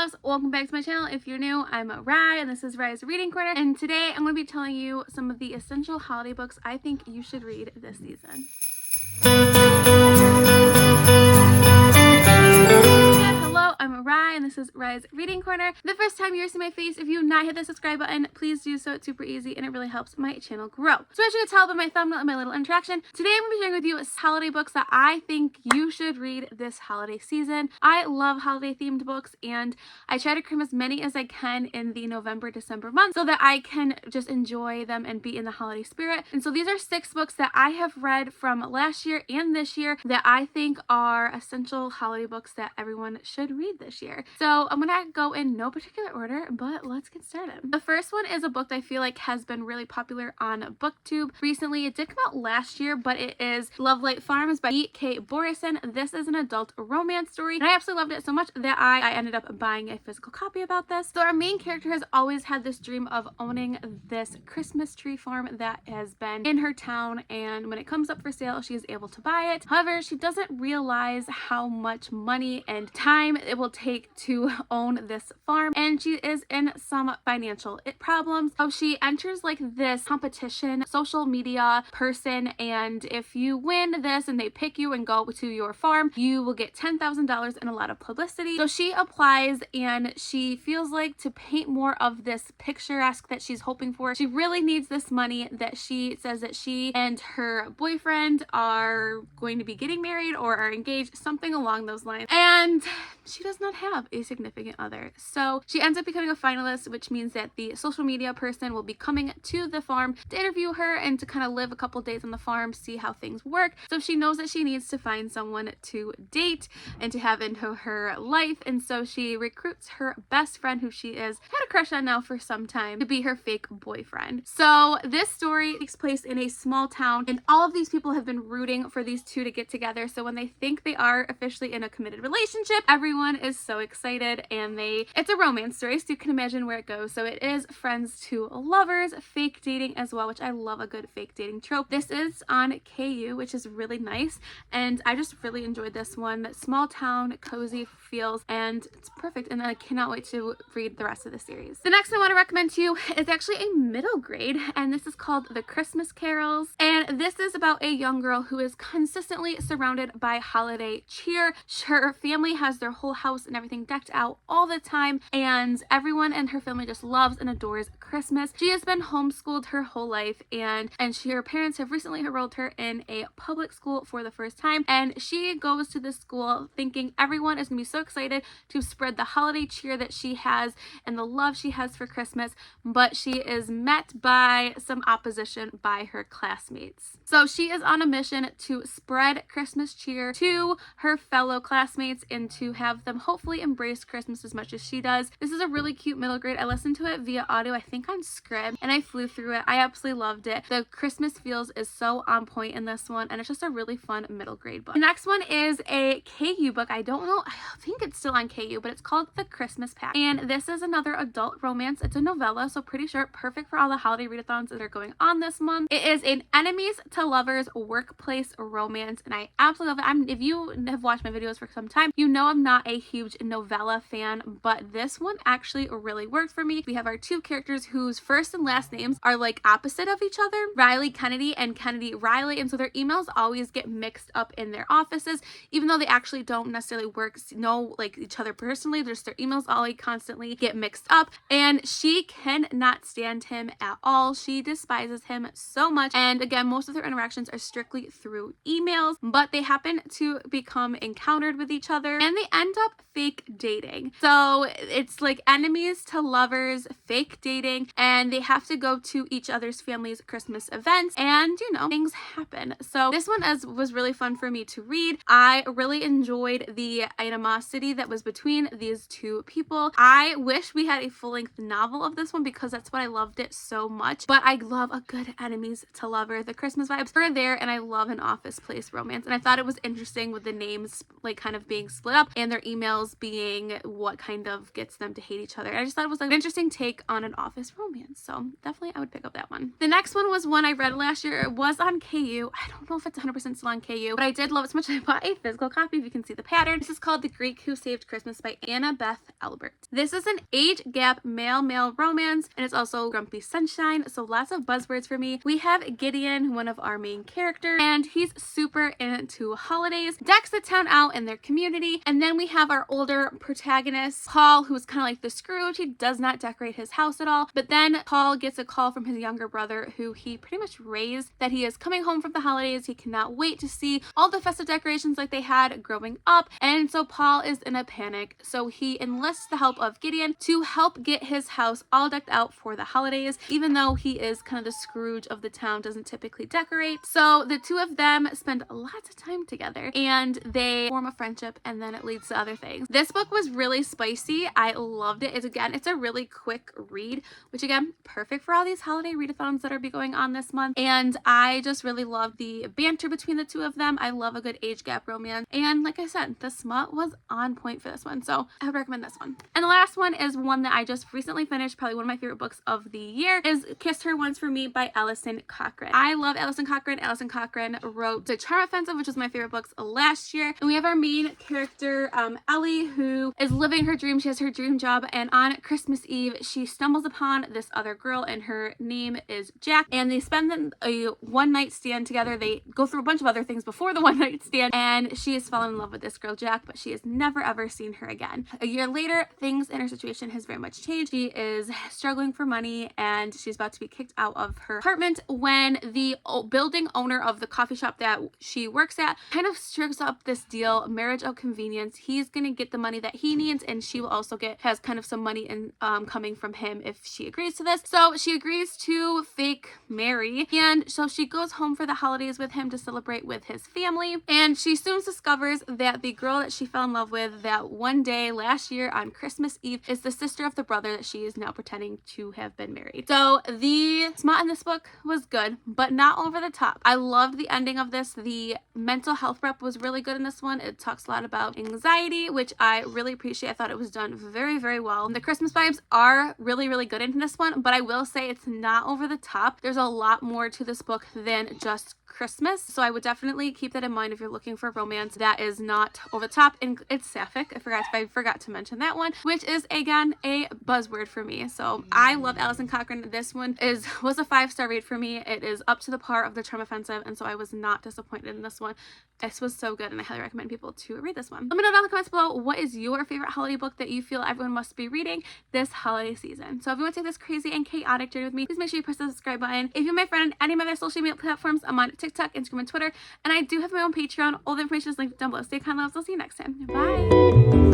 loves, welcome back to my channel. If you're new, I'm Rye and this is Rye's Reading Corner, and today I'm going to be telling you some of the essential holiday books I think you should read this season. Hello, I'm Rye and this is Rye's Reading Corner. The first time you're seeing my face, if you've not hit the subscribe button, please do so. It's super easy and it really helps my channel grow. So as you can tell by my thumbnail and my little introduction, today I'm going to be sharing with you holiday books that I think you should read this holiday season. I love holiday themed books and I try to cram as many as I can in the November-December month so that I can just enjoy them and be in the holiday spirit. And so these are 6 books that I have read from last year and this year that I think are essential holiday books that everyone should read this year. So I'm gonna go in no particular order, but let's get started. The first one is a book that I feel like has been really popular on BookTube recently. It did come out last year, but it is Lovelight Farms by E.K. Borison. This is an adult romance story, and I absolutely loved it so much that I ended up buying a physical copy about this. So our main character has always had this dream of owning this Christmas tree farm that has been in her town, and when it comes up for sale, she is able to buy it. However, she doesn't realize how much money and time it will take to own this farm, and she is in some financial problems. So she enters like this competition social media person, and if you win this and they pick you and go to your farm, you will get $10,000 and a lot of publicity. So she applies and she feels like to paint more of this picturesque that she's hoping for, she really needs this money that she says that she and her boyfriend are going to be getting married or are engaged, something along those lines, and she does not have a significant other. So she ends up becoming a finalist, which means that the social media person will be coming to the farm to interview her and to kind of live a couple days on the farm, see how things work. So she knows that she needs to find someone to date and to have into her life, and so she recruits her best friend, who she is had a crush on now for some time, to be her fake boyfriend. So this story takes place in a small town, and all of these people have been rooting for these two to get together. So when they think they are officially in a committed relationship, everyone is so excited, and it's a romance story, so you can imagine where it goes. So it is friends to lovers, fake dating as well, which I love a good fake dating trope. This is on KU, which is really nice, and I just really enjoyed this one. Small town, cozy feels, and it's perfect, and I cannot wait to read the rest of the series. The next one I want to recommend to you is actually a middle grade, and this is called The Christmas Carols, and this is about a young girl who is consistently surrounded by holiday cheer. Her family has their whole house and everything decked out all the time, and everyone in her family just loves and adores Christmas. She has been homeschooled her whole life, and her parents have recently enrolled her in a public school for the first time, and she goes to this school thinking everyone is gonna be so excited to spread the holiday cheer that she has and the love she has for Christmas, but she is met by some opposition by her classmates. So she is on a mission to spread Christmas cheer to her fellow classmates and to have them hopefully embrace Christmas as much as she does. This is a really cute middle grade. I listened to it via audio, I think on Scribd, and I flew through it. I absolutely loved it. The Christmas feels is so on point in this one, and it's just a really fun middle grade book. The next one is a KU book. I don't know, I think it's still on KU, but it's called The Christmas Pact, and this is another adult romance. It's a novella, so pretty short, perfect for all the holiday readathons that are going on this month. It is an enemies to lovers workplace romance, and I absolutely love it. If you have watched my videos for some time, you know I'm not a huge novella fan, but this one actually really worked for me. We have our two characters whose first and last names are like opposite of each other, Riley Kennedy and Kennedy Riley, and so their emails always get mixed up in their offices, even though they actually don't necessarily know like each other personally. Just their emails all constantly get mixed up, and she cannot stand him at all. She despises him so much, and again, most of their interactions are strictly through emails, but they happen to become encountered with each other, and they end up fake dating. So it's like enemies to lovers, fake dating, and they have to go to each other's family's Christmas events, and you know, things happen. So this one was really fun for me to read. I really enjoyed the animosity that was between these two people. I wish we had a full-length novel of this one because that's what I loved it so much, but I love a good enemies to lover. The Christmas vibes are there, and I love an office place romance, and I thought it was interesting with the names like kind of being split up and their emails males being what kind of gets them to hate each other. I just thought it was like an interesting take on an office romance, so definitely I would pick up that one. The next one was one I read last year. It was on KU. I don't know if it's 100% still on KU, but I did love it so much I bought a physical copy if you can see the pattern. This is called The Greek Who Saved Christmas by Anna Beth Albert. This is an age gap male-male romance, and it's also Grumpy Sunshine, so lots of buzzwords for me. We have Gideon, one of our main characters, and he's super into holidays, decks the town out in their community. And then we have our older protagonist, Paul, who's kind of like the Scrooge. He does not decorate his house at all, but then Paul gets a call from his younger brother, who he pretty much raised, that he is coming home from the holidays. He cannot wait to see all the festive decorations like they had growing up, and so Paul is in a panic. So he enlists the help of Gideon to help get his house all decked out for the holidays, even though he is kind of the Scrooge of the town, doesn't typically decorate. So the two of them spend lots of time together and they form a friendship, and then it leads to other things. This book was really spicy. I loved it. It's a really quick read, which again, perfect for all these holiday readathons that are going on this month. And I just really love the banter between the two of them. I love a good age gap romance, and like I said, the smut was on point for this one, so I would recommend this one. And the last one is one that I just recently finished, probably one of my favorite books of the year, is Kissed Her Once for Me by Alison Cochrane. I love Alison Cochrane. Alison Cochrane wrote The Charm Offensive, which was my favorite books last year. And we have our main character, Ellie, who is living her dream. She has her dream job, and on Christmas Eve, she stumbles upon this other girl, and her name is Jack, and they spend a one-night stand together. They go through a bunch of other things before the one-night stand, and she is falling in love with this girl, Jack, but she has never ever seen her again. A year later, things in her situation has very much changed. She is struggling for money, and she's about to be kicked out of her apartment when the building owner of the coffee shop that she works at kind of strikes up this deal, marriage of convenience. He's gonna get the money that he needs, and she will also has kind of some money in coming from him if she agrees to this. So she agrees to fake marry, and so she goes home for the holidays with him to celebrate with his family. And she soon discovers that the girl that she fell in love with that one day last year on Christmas Eve is the sister of the brother that she is now pretending to have been married. So the smut in this book was good, but not over the top. I loved the ending of this. The mental health rep was really good in this one. It talks a lot about anxiety, which I really appreciate. I thought it was done very, very well. The Christmas vibes are really, really good in this one, but I will say it's not over the top. There's a lot more to this book than just Christmas, so I would definitely keep that in mind if you're looking for romance that is not over the top. And it's sapphic. I forgot to mention that one, which is again a buzzword for me. So I love Alison Cochrane. This one was a 5-star read for me. It is up to the par of The Charm Offensive, and so I was not disappointed in this one. This was so good, and I highly recommend people to read this one. Let me know down in the comments below, what is your favorite holiday book that you feel everyone must be reading this holiday season? So if you want to take this crazy and chaotic journey with me, please make sure you press the subscribe button. If you're my friend on any of my other social media platforms, I'm on TikTok, Instagram, and Twitter, and I do have my own Patreon. All the information is linked down below. Stay kind, loves. I'll see you next time. Bye.